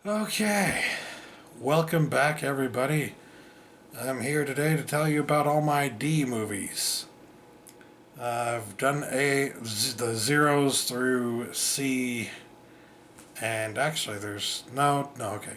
Okay, welcome back everybody. I'm here today to tell you about all my D movies. I've done the zeros through C, and actually okay.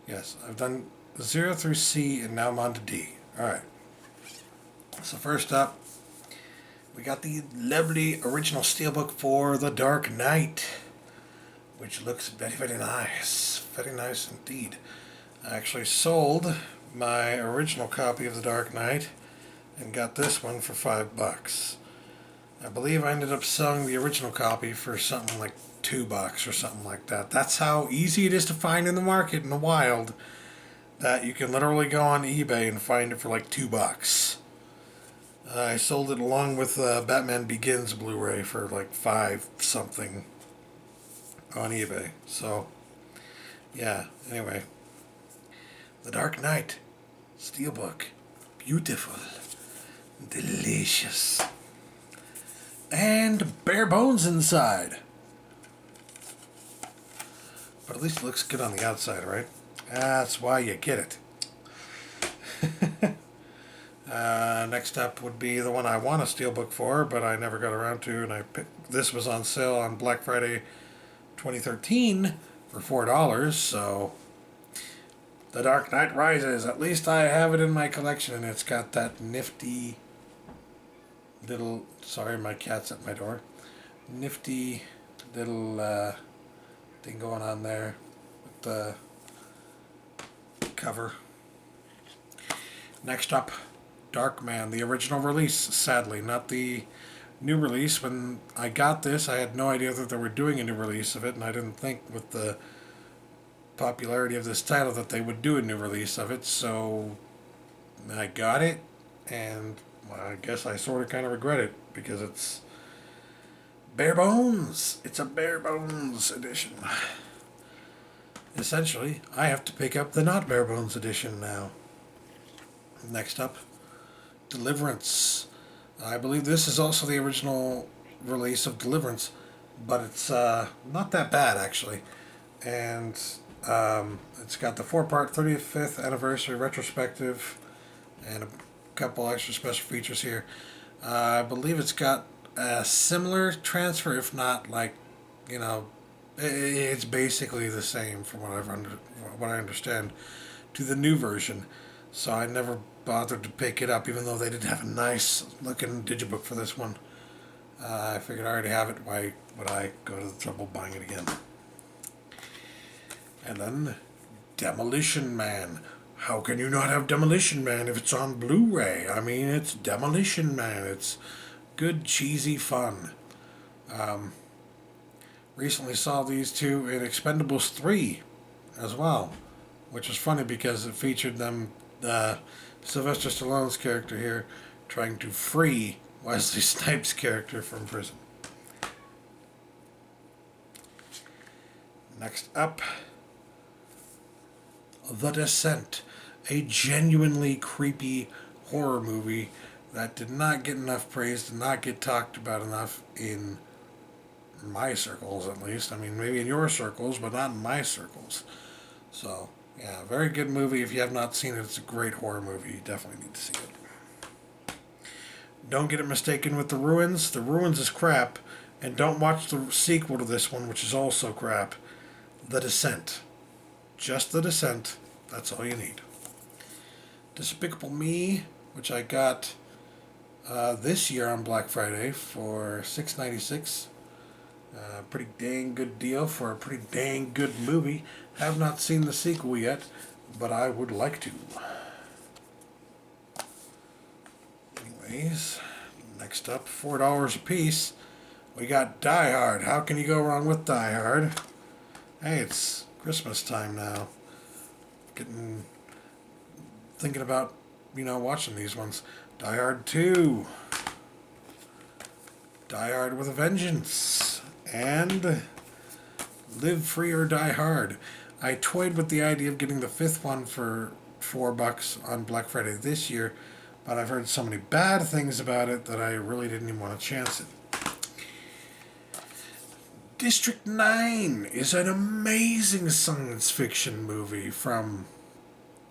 Yes, I've done 0 through C, and now I'm on to D. Alright, so first up, we got the lovely original steelbook for The Dark Knight, which looks very, very nice. Very nice indeed. I actually sold my original copy of The Dark Knight and got this one for $5. I believe I ended up selling the original copy for something like $2 or something like that. That's how easy it is to find in the market in the wild, that you can literally go on eBay and find it for like $2. I sold it along with Batman Begins Blu-ray for like 5 something on eBay. So yeah, anyway, The Dark Knight steelbook, beautiful, delicious, and bare bones inside, but at least it looks good on the outside, right? That's why you get it. Next up would be the one I want a steelbook for, but I never got around to, and this was on sale on Black Friday 2013 for $4, so The Dark Knight Rises. At least I have it in my collection, and it's got that nifty little, sorry, my cat's at my door, nifty little thing going on there with the cover. Next up, Darkman, the original release, sadly, not the new release. When I got this, I had no idea that they were doing a new release of it, and I didn't think with the popularity of this title that they would do a new release of it, so I got it, and I guess I sort of kind of regret it, because it's bare bones. It's a bare bones edition. Essentially, I have to pick up the not bare bones edition now. Next up, Deliverance. I believe this is also the original release of Deliverance, but it's not that bad actually, and it's got the 4-part 35th anniversary retrospective and a couple extra special features here. I believe it's got a similar transfer, if not like, it's basically the same from what I understand to the new version. So I never bothered to pick it up, even though they did have a nice looking digibook for this one. I figured I already have it. Why would I go to the trouble of buying it again? And then Demolition Man. How can you not have Demolition Man if it's on Blu-ray? I mean, it's Demolition Man. It's good, cheesy fun. Recently saw these two in Expendables 3 as well, which was funny because it featured them, Sylvester Stallone's character here, trying to free Wesley Snipes' character from prison. Next up, The Descent, a genuinely creepy horror movie that did not get enough praise, did not get talked about enough in my circles, at least. I mean, maybe in your circles, but not in my circles. So, yeah, very good movie. If you have not seen it, it's a great horror movie. You definitely need to see it. Don't get it mistaken with The Ruins. The Ruins is crap. And don't watch the sequel to this one, which is also crap. The Descent. Just The Descent. That's all you need. Despicable Me, which I got this year on Black Friday for $6.96. Pretty dang good deal for a pretty dang good movie. Have not seen the sequel yet, but I would like to. Anyways, next up, $4 a piece. We got Die Hard. How can you go wrong with Die Hard? Hey, it's Christmas time now. Thinking about, watching these ones. Die Hard 2. Die Hard with a Vengeance. And Live Free or Die Hard. I toyed with the idea of getting the 5th one for $4 on Black Friday this year, but I've heard so many bad things about it that I really didn't even want to chance it. District 9 is an amazing science fiction movie from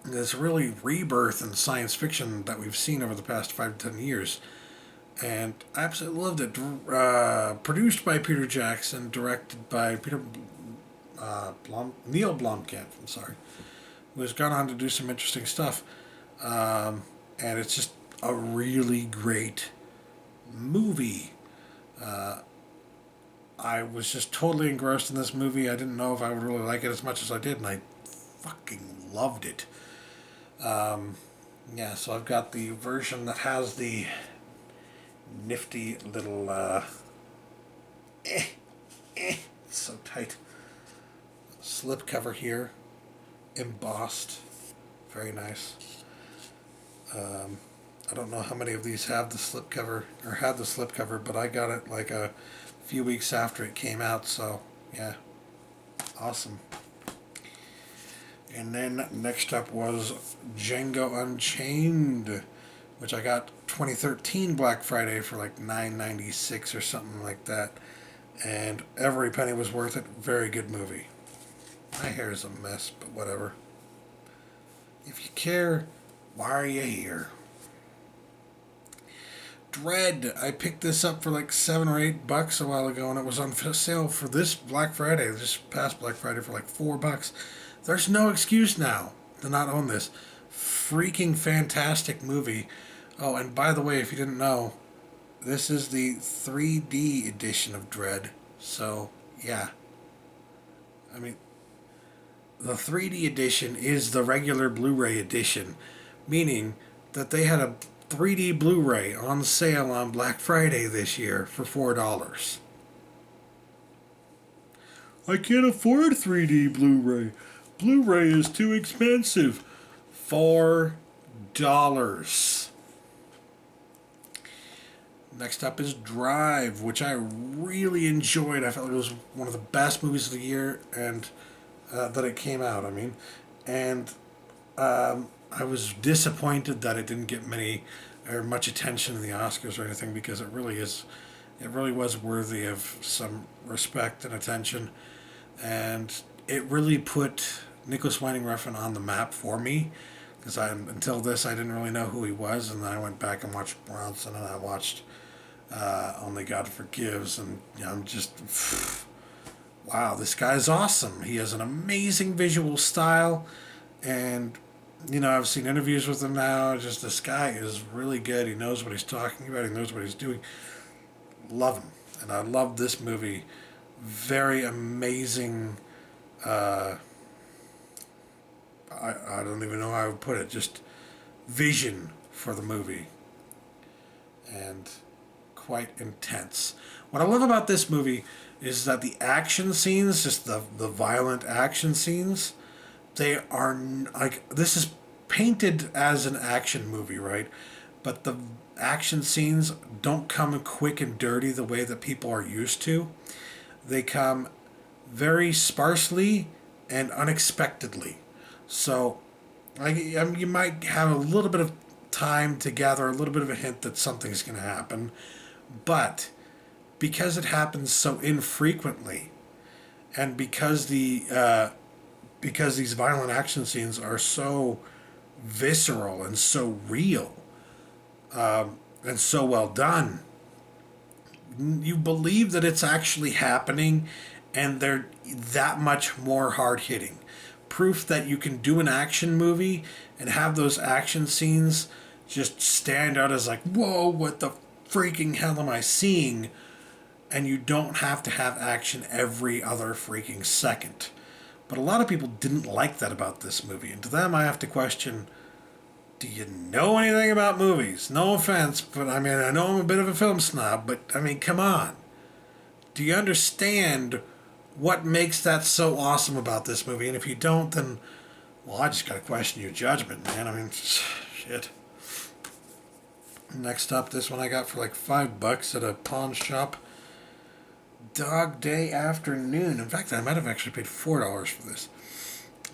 this really rebirth in science fiction that we've seen over the past 5 to 10 years. And I absolutely loved it. Produced by Peter Jackson, directed by Neil Blomkamp, I'm sorry, who has gone on to do some interesting stuff. And it's just a really great movie. I was just totally engrossed in this movie. I didn't know if I would really like it as much as I did, and I fucking loved it. Yeah, so I've got the version that has the nifty little, it's so tight, slipcover here, embossed, very nice. I don't know how many of these have the slipcover, or had the slipcover, but I got it like a few weeks after it came out, so yeah, awesome. And then next up was Django Unchained, which I got 2013 Black Friday for like $9.96 or something like that, and every penny was worth it. Very good movie. My hair is a mess, but whatever. If you care, why are you here? Dread. I picked this up for like $7 or $8 a while ago, and it was on sale for this Black Friday, this past Black Friday, for like $4. There's no excuse now to not own this. Freaking fantastic movie. Oh, and by the way, if you didn't know, this is the 3D edition of Dread. So, yeah. I mean, the 3D edition is the regular Blu-ray edition, meaning that they had a 3D Blu-ray on sale on Black Friday this year for $4. I can't afford 3D Blu-ray. Blu-ray is too expensive. $4. Next up is Drive, which I really enjoyed. I felt it was one of the best movies of the year, and that it came out, I mean. And I was disappointed that it didn't get many or much attention in the Oscars or anything, because it really was worthy of some respect and attention. And it really put Nicholas Winding Refn on the map for me, because until this I didn't really know who he was, and then I went back and watched Bronson, and I watched Only God Forgives, and I'm just, wow, this guy's awesome. He has an amazing visual style, and I've seen interviews with him now. Just, this guy is really good. He knows what he's talking about. He knows what he's doing. Love him, and I love this movie. Very amazing. I don't even know how I would put it. Just vision for the movie, and quite intense. What I love about this movie is that the action scenes, just the violent action scenes, they are like, this is painted as an action movie, right? But the action scenes don't come quick and dirty the way that people are used to. They come very sparsely and unexpectedly. So you might have a little bit of time to gather a little bit of a hint that something's going to happen. But because it happens so infrequently, and because these violent action scenes are so visceral and so real, and so well done, you believe that it's actually happening, and they're that much more hard-hitting. Proof that you can do an action movie and have those action scenes just stand out as like, whoa, what the freaking hell am I seeing? And you don't have to have action every other freaking second. But a lot of people didn't like that about this movie, and to them I have to question, do you know anything about movies? No offense, but I mean, I know I'm a bit of a film snob, but I mean, come on. Do you understand what makes that so awesome about this movie? And if you don't, then, well, I just gotta question your judgment, man. I mean, shit. Next up, this one I got for like $5 at a pawn shop. Dog Day Afternoon. In fact, I might have actually paid $4 for this.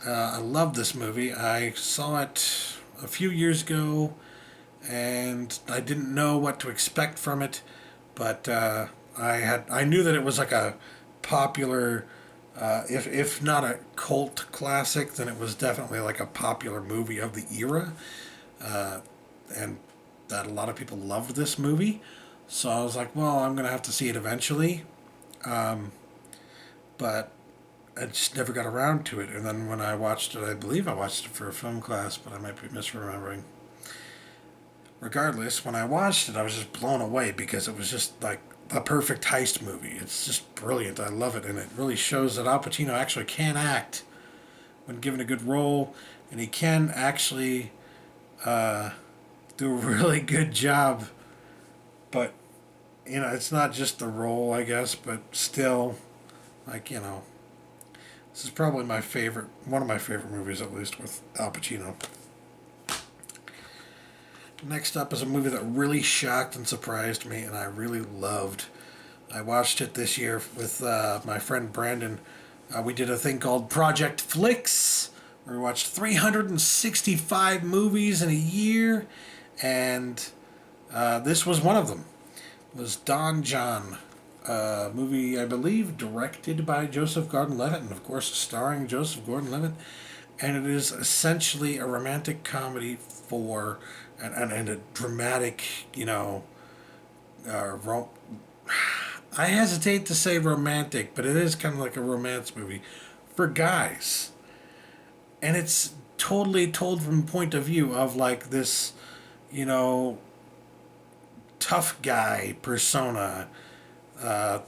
I love this movie. I saw it a few years ago, and I didn't know what to expect from it, but I knew that it was like a popular, if not a cult classic, then it was definitely like a popular movie of the era, and that a lot of people loved this movie. So I was like, well, I'm gonna have to see it eventually, but I just never got around to it. And then when I watched it, I believe I watched it for a film class, but I might be misremembering. Regardless, when I watched it, I was just blown away because it was just like a perfect heist movie. It's just brilliant. I love it, and it really shows that Al Pacino actually can act when given a good role, and he can actually do a really good job. But it's not just the role, I guess, but still, like this is probably my favorite, one of my favorite movies, at least with Al Pacino. Next up is a movie that really shocked and surprised me, and I really loved. I watched it this year with my friend Brandon. We did a thing called Project Flicks, where we watched 365 movies in a year, and this was one of them. It was Don John, a movie I believe directed by Joseph Gordon-Levitt, and of course starring Joseph Gordon-Levitt. And it is essentially a romantic comedy for and a dramatic, rom- I hesitate to say romantic, but it is kind of like a romance movie for guys. And it's totally told from a point of view of like this, you know, tough guy persona,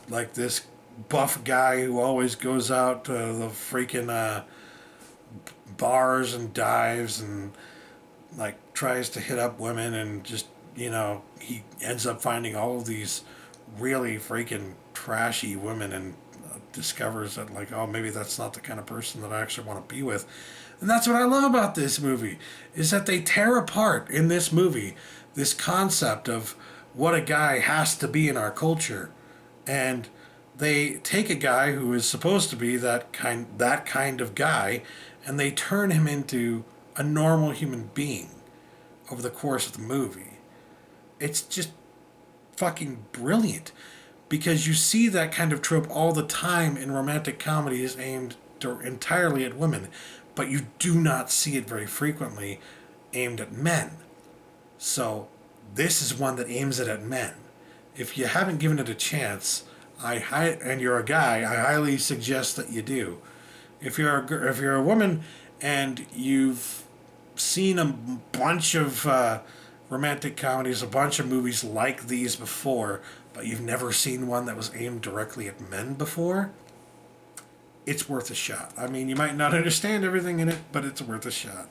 like this buff guy who always goes out to the freaking bars and dives and like tries to hit up women and just he ends up finding all of these really freaking trashy women and discovers that like, oh, maybe that's not the kind of person that I actually want to be with. And that's what I love about this movie, is that they tear apart in this movie this concept of what a guy has to be in our culture. And they take a guy who is supposed to be that kind of guy, and they turn him into a normal human being over the course of the movie. It's just fucking brilliant, because you see that kind of trope all the time in romantic comedies aimed entirely at women, but you do not see it very frequently aimed at men. So this is one that aims it at men. If you haven't given it a chance, and you're a guy, I highly suggest that you do. If you're a woman and you've seen a bunch of romantic comedies, a bunch of movies like these before, but you've never seen one that was aimed directly at men before, it's worth a shot. I mean, you might not understand everything in it, but it's worth a shot.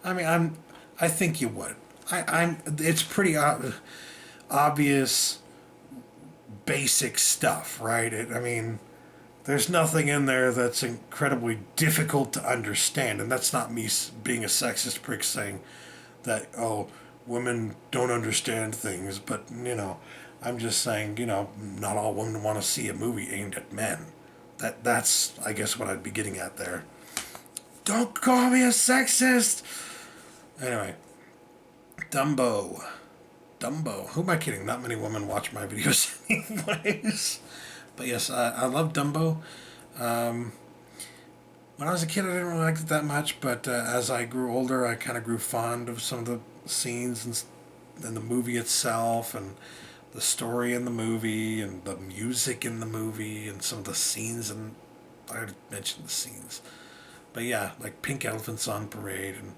I mean, I think you would. It's pretty obvious, basic stuff, right? I mean, there's nothing in there that's incredibly difficult to understand, and that's not me being a sexist prick saying that, oh, women don't understand things, but I'm just saying, not all women want to see a movie aimed at men. That's I guess what I'd be getting at there. Don't call me a sexist. Anyway, Dumbo. Who am I kidding? Not many women watch my videos anyways. But yes, I love Dumbo. When I was a kid, I didn't really like it that much, but as I grew older, I kind of grew fond of some of the scenes and the movie itself, and the story in the movie, and the music in the movie, and some of the scenes. And I already mentioned the scenes. But yeah, like Pink Elephants on Parade, and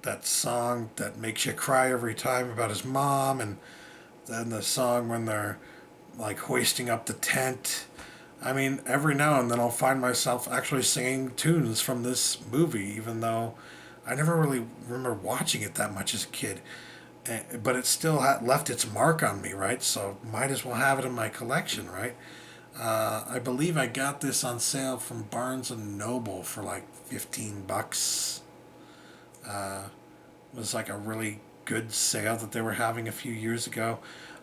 that song that makes you cry every time about his mom, and then the song when they're like hoisting up the tent. I mean, every now and then I'll find myself actually singing tunes from this movie, even though I never really remember watching it that much as a kid. But it still left its mark on me, right? So might as well have it in my collection, right? I believe I got this on sale from Barnes and Noble for like $15. It was like a really good sale that they were having a few years ago.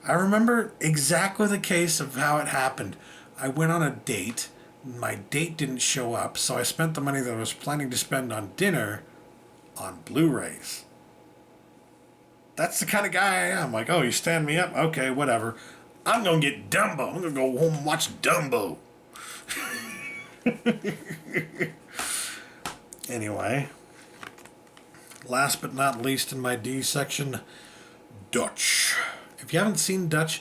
I remember exactly the case of how it happened. I went on a date. My date didn't show up, so I spent the money that I was planning to spend on dinner on Blu-rays. That's the kind of guy I am. Like, oh, you stand me up? Okay, whatever. I'm going to get Dumbo. I'm going to go home and watch Dumbo. Anyway, last but not least in my D section, Dutch. If you haven't seen Dutch,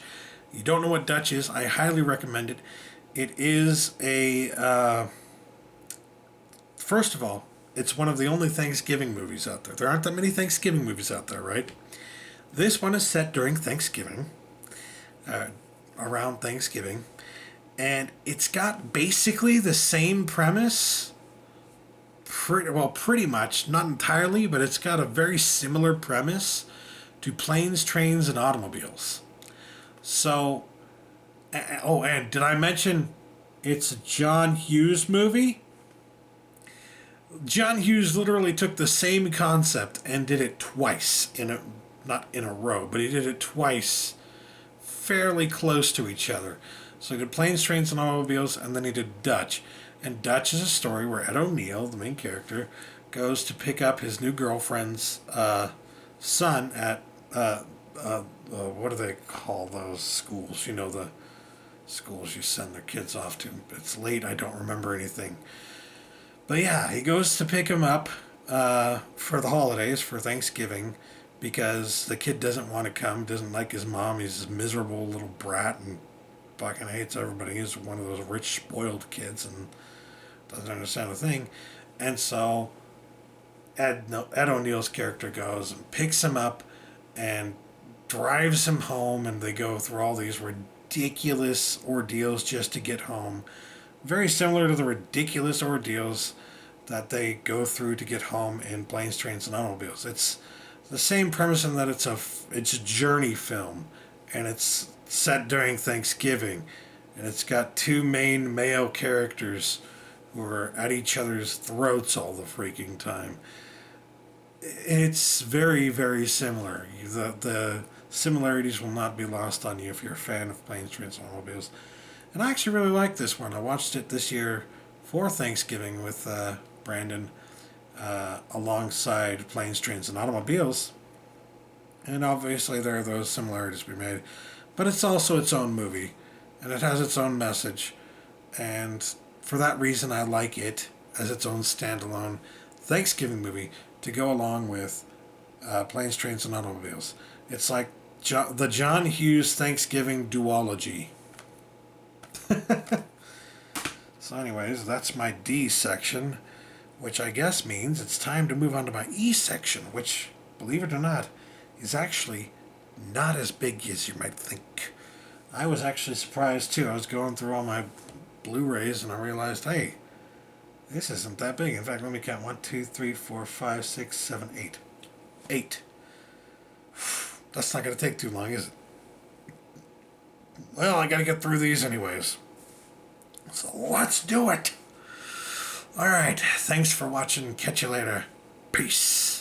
you don't know what Dutch is, I highly recommend it. It is first of all, it's one of the only Thanksgiving movies out there. There aren't that many Thanksgiving movies out there, right? This one is set during Thanksgiving, around Thanksgiving, and it's got basically the same premise. Pretty much, not entirely, but it's got a very similar premise to Planes, Trains, and Automobiles. So, and did I mention it's a John Hughes movie? John Hughes literally took the same concept and did it twice not in a row, but he did it twice fairly close to each other. So he did Planes, Trains, and Automobiles, and then he did Dutch. And Dutch is a story where Ed O'Neill, the main character, goes to pick up his new girlfriend's son at, what do they call those schools? You know, the schools you send their kids off to. It's late, I don't remember anything. But yeah, he goes to pick him up for the holidays, for Thanksgiving, because the kid doesn't want to come, doesn't like his mom. He's a miserable little brat and fucking hates everybody. He's one of those rich, spoiled kids and doesn't understand a thing. And so Ed O'Neill's character goes and picks him up and drives him home, and they go through all these ridiculous ordeals just to get home. Very similar to the ridiculous ordeals that they go through to get home in Planes, Trains, and Automobiles. It's the same premise in that it's a journey film, and it's set during Thanksgiving, and it's got two main male characters who are at each other's throats all the freaking time. It's very, very similar. The similarities will not be lost on you if you're a fan of Planes, Trains, and Automobiles. And I actually really like this one. I watched it this year for Thanksgiving with Brandon alongside Planes, Trains, and Automobiles. And obviously there are those similarities to be made. But it's also its own movie. And it has its own message. And for that reason I like it as its own standalone Thanksgiving movie to go along with Planes, Trains, and Automobiles. It's like the John Hughes Thanksgiving duology. So anyways, that's my D section, which I guess means it's time to move on to my E section, which, believe it or not, is actually not as big as you might think. I was actually surprised too. I was going through all my Blu-rays and I realized, hey, this isn't that big. In fact, let me count. 1, 2, 3, 4, 5, 6, 7, 8. 8. That's not going to take too long, is it? Well, I got to get through these anyways. So let's do it. Alright, thanks for watching. Catch you later. Peace.